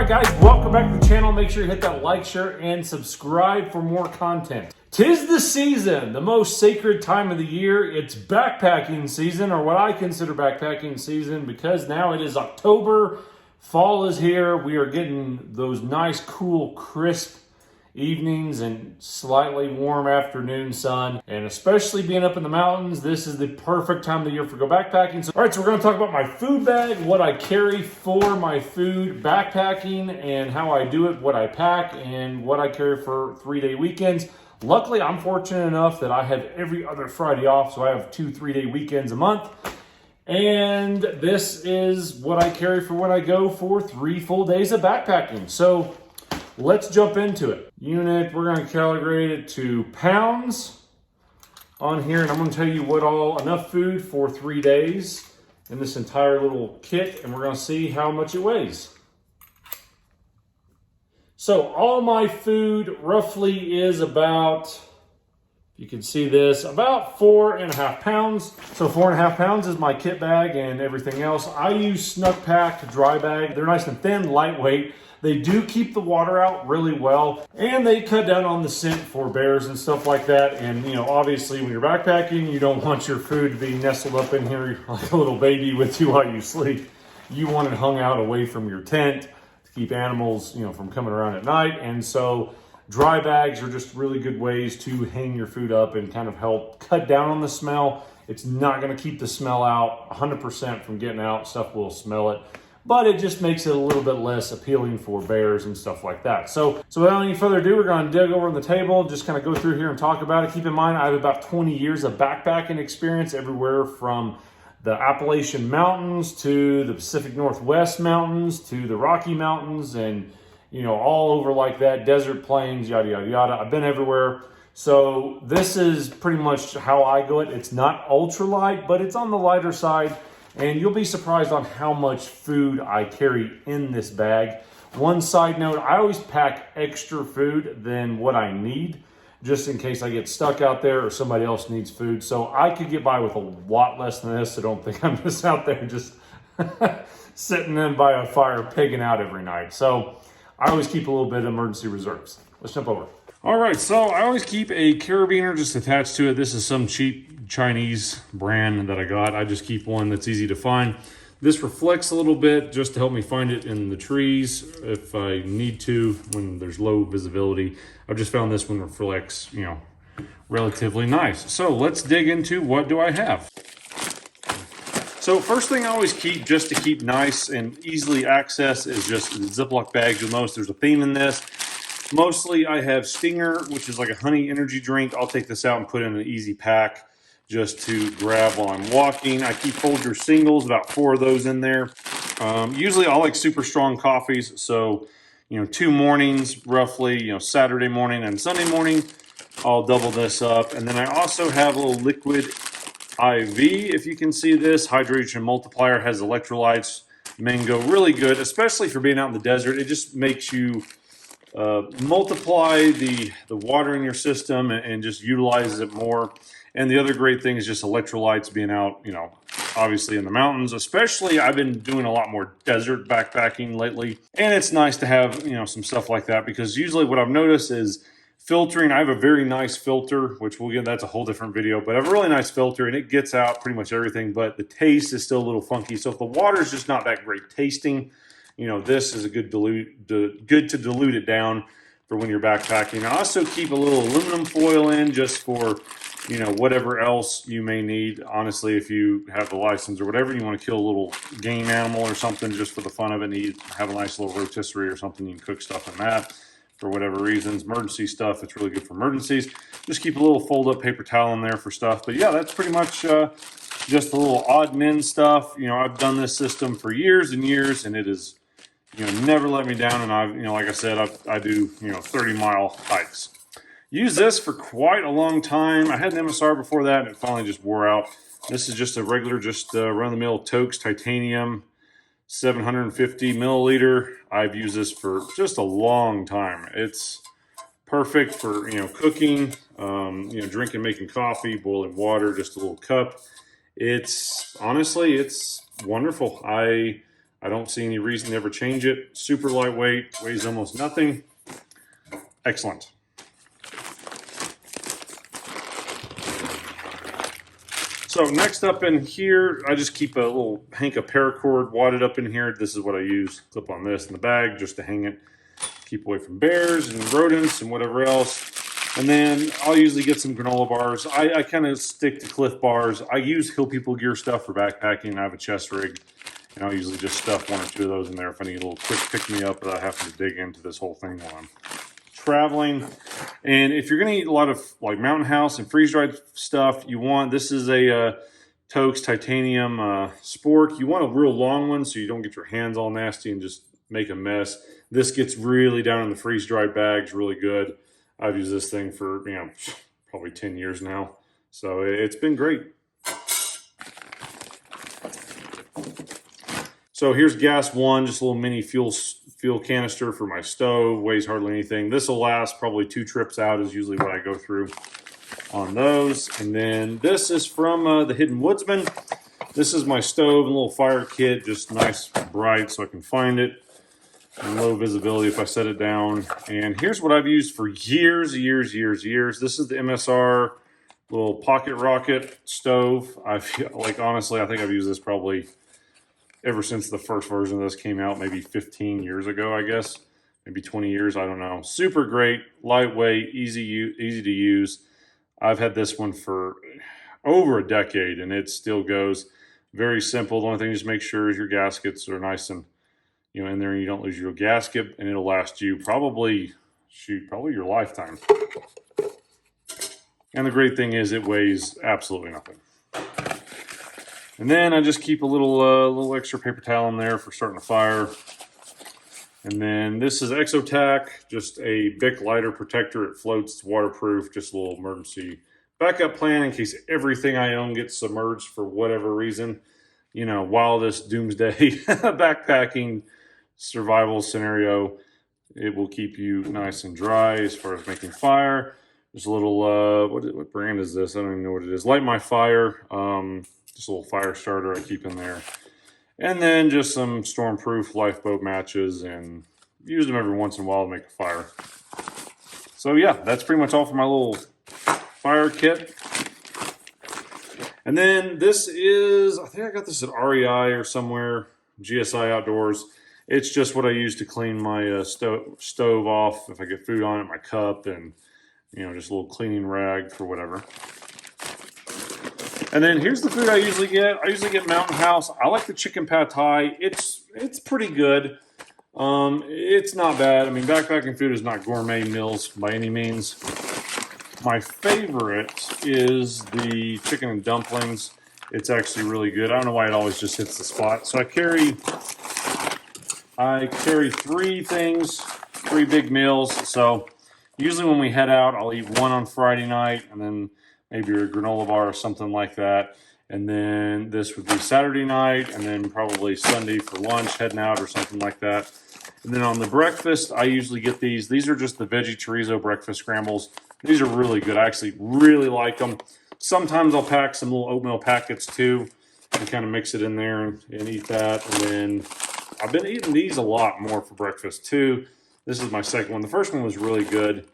right, guys, welcome back to the channel. Make sure you hit that like, share, and subscribe for more content. 'Tis the season, the most sacred time of the year. It's backpacking season, or what I consider backpacking season, because now it is October. Fall is here. We are getting those nice, cool, crisp evenings and slightly warm afternoon sun, and especially being up in the mountains, this is the perfect time of the year for go backpacking. So, all right, so we're going to talk about my food bag, what I carry for my food backpacking, and how I do it, what I pack, and what I carry for 3-day weekends. Luckily, I'm fortunate enough that I have every other Friday off, so I have 2 3-day weekends a month. And this is what I carry for when I go for 3 full days of backpacking. So let's jump into it. Unit, we're going to calibrate it to pounds on here, and I'm going to tell you what all, enough food for 3 days in this entire little kit, and we're going to see how much it weighs. So all my food roughly is about, you can see this, about 4.5 pounds. So 4.5 pounds is my kit bag and everything else. I use Snuck Pack dry bag. They're nice and thin, lightweight. They do keep the water out really well, and they cut down on the scent for bears and stuff like that. And you know, obviously when you're backpacking, you don't want your food to be nestled up in here like a little baby with you while you sleep. You want it hung out away from your tent to keep animals, you know, from coming around at night. And so dry bags are just really good ways to hang your food up and kind of help cut down on the smell. It's not going to keep the smell out 100% from getting out. Stuff will smell it, but it just makes it a little bit less appealing for bears and stuff like that. So without any further ado, we're going to dig over on the table, just kind of go through here and talk about it. Keep in mind, I have about 20 years of backpacking experience everywhere from the Appalachian Mountains to the Pacific Northwest Mountains to the Rocky Mountains, and you know, all over like that, desert plains, yada, yada, yada. I've been everywhere. So this is pretty much how I go it. It's not ultralight, but it's on the lighter side. And you'll be surprised on how much food I carry in this bag. One side note, I always pack extra food than what I need, just in case I get stuck out there or somebody else needs food. So I could get by with a lot less than this, so don't think I'm just out there just sitting in by a fire pigging out every night. So I always keep a little bit of emergency reserves. Let's jump over. All right, so I always keep a carabiner just attached to it. This is some cheap Chinese brand that I got. I just keep one that's easy to find. This reflects a little bit just to help me find it in the trees if I need to when there's low visibility. I've just found this one reflects, you know, relatively nice. So let's dig into what do I have. So first thing I always keep, just to keep nice and easily access, is just Ziploc bags. You'll notice there's a theme in this. Mostly I have Stinger, which is like a honey energy drink. I'll take this out and put in an easy pack just to grab while I'm walking. I keep Folger singles, about 4 of those in there. Usually I like super strong coffees. So, you know, 2 mornings roughly, you know, Saturday morning and Sunday morning, I'll double this up. And then I also have a little liquid IV, if you can see this. Hydration multiplier, has electrolytes, mango, really good, especially for being out in the desert. It just makes you multiply the water in your system and just utilizes it more. And the other great thing is just electrolytes, being out, you know, obviously in the mountains. Especially, I've been doing a lot more desert backpacking lately, and it's nice to have, you know, some stuff like that, because usually what I've noticed is filtering. I have a very nice filter, which we'll get, that's a whole different video, but I have a really nice filter and it gets out pretty much everything, but the taste is still a little funky. So if the water is just not that great tasting, you know, this is a good good to dilute it down for when you're backpacking. I also keep a little aluminum foil in just for, you know, whatever else you may need. Honestly, if you have the license or whatever, you want to kill a little game animal or something just for the fun of it, and you have a nice little rotisserie or something, you can cook stuff in that for whatever reasons. Emergency stuff, it's really good for emergencies. Just keep a little fold-up paper towel in there for stuff. But yeah, that's pretty much just a little odd men stuff. You know, I've done this system for years and years, and it is, you know, never let me down. And I've, you know, like I said, I do, you know, 30-mile hikes. Used this for quite a long time. I had an MSR before that, and it finally just wore out. This is just a regular, just run-of-the-mill Tokes Titanium 750 milliliter. I've used this for just a long time. It's perfect for, you know, cooking, you know, drinking, making coffee, boiling water, just a little cup. It's honestly, it's wonderful. I I don't see any reason to ever change it. Super lightweight, weighs almost nothing. Excellent. So next up in here, I just keep a little hank of paracord wadded up in here. This is what I use. Clip on this in the bag just to hang it. Keep away from bears and rodents and whatever else. And then I'll usually get some granola bars. I kind of stick to Cliff bars. I use Hill People Gear stuff for backpacking. I have a chest rig, and I'll usually just stuff 1 or 2 of those in there if I need a little quick pick-me-up without having to dig into this whole thing while I'm traveling. And if you're going to eat a lot of like Mountain House and freeze-dried stuff, you want, this is a Toaks Titanium spork. You want a real long one so you don't get your hands all nasty and just make a mess. This gets really down in the freeze-dried bags really good. I've used this thing for, you know, probably 10 years now. So it's been great. So here's gas 1, just a little mini fuel canister for my stove. Weighs hardly anything. This will last probably 2 trips out is usually what I go through on those. And then this is from the Hidden Woodsman. This is my stove and little fire kit, just nice, bright so I can find it. And low visibility if I set it down. And here's what I've used for years. This is the MSR little pocket rocket stove. Honestly, I think I've used this probably ever since the first version of this came out, maybe 15 years ago, I guess. Maybe 20 years, I don't know. Super great, lightweight, easy to use. I've had this one for over a decade and it still goes. Very simple. The only thing is make sure your gaskets are nice and in there and you don't lose your gasket, and it'll last you probably your lifetime. And the great thing is it weighs absolutely nothing. And then I just keep a little extra paper towel in there for starting a fire. And then this is Exotac, just a Bic lighter protector. It floats, it's waterproof, just a little emergency backup plan in case everything I own gets submerged for whatever reason. Wildest doomsday backpacking survival scenario, it will keep you nice and dry as far as making fire. There's a little, what brand is this? I don't even know what it is. Light My Fire, just a little fire starter I keep in there. And then just some stormproof lifeboat matches, and use them every once in a while to make a fire. So yeah, that's pretty much all for my little fire kit. And then this is, I think I got this at REI or somewhere, GSI Outdoors. It's just what I use to clean my stove off if I get food on it, my cup, and just a little cleaning rag for whatever. And then here's the food I usually get. I usually get Mountain House. I like the chicken pad thai. It's pretty good. It's not bad. I mean, backpacking food is not gourmet meals by any means. My favorite is the chicken and dumplings. It's actually really good. I don't know why it always just hits the spot. So I carry 3 things, 3 big meals. So usually when we head out, I'll eat 1 on Friday night and then maybe a granola bar or something like that. And then this would be Saturday night and then probably Sunday for lunch, heading out or something like that. And then on the breakfast, I usually get these. These are just the veggie chorizo breakfast scrambles. These are really good. I actually really like them. Sometimes I'll pack some little oatmeal packets too and kind of mix it in there and eat that. And then I've been eating these a lot more for breakfast too. This is my second one. The first one was really good.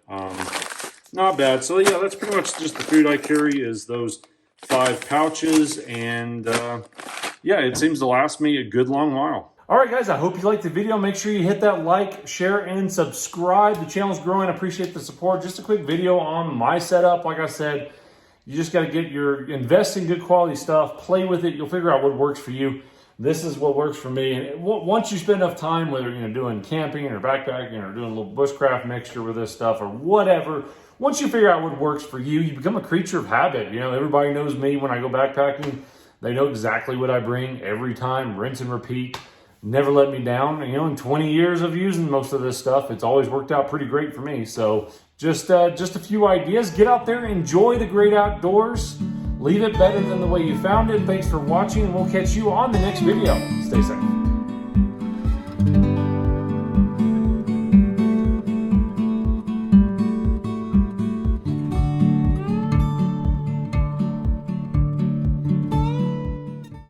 Not bad. So yeah, that's pretty much just the food I carry is those 5 pouches. And yeah, it seems to last me a good long while. All right, guys, I hope you liked the video. Make sure you hit that like, share, and subscribe. The channel's growing. I appreciate the support. Just a quick video on my setup. Like I said, you just got to invest in good quality stuff, play with it. You'll figure out what works for you. This is what works for me. And once you spend enough time, whether doing camping or backpacking or doing a little bushcraft mixture with this stuff or whatever, once you figure out what works for you, you become a creature of habit. Everybody knows me when I go backpacking. They know exactly what I bring every time, rinse and repeat. Never let me down. In 20 years of using most of this stuff, it's always worked out pretty great for me. So just a few ideas. Get out there, enjoy the great outdoors. Leave it better than the way you found it. Thanks for watching, and we'll catch you on the next video. Stay safe.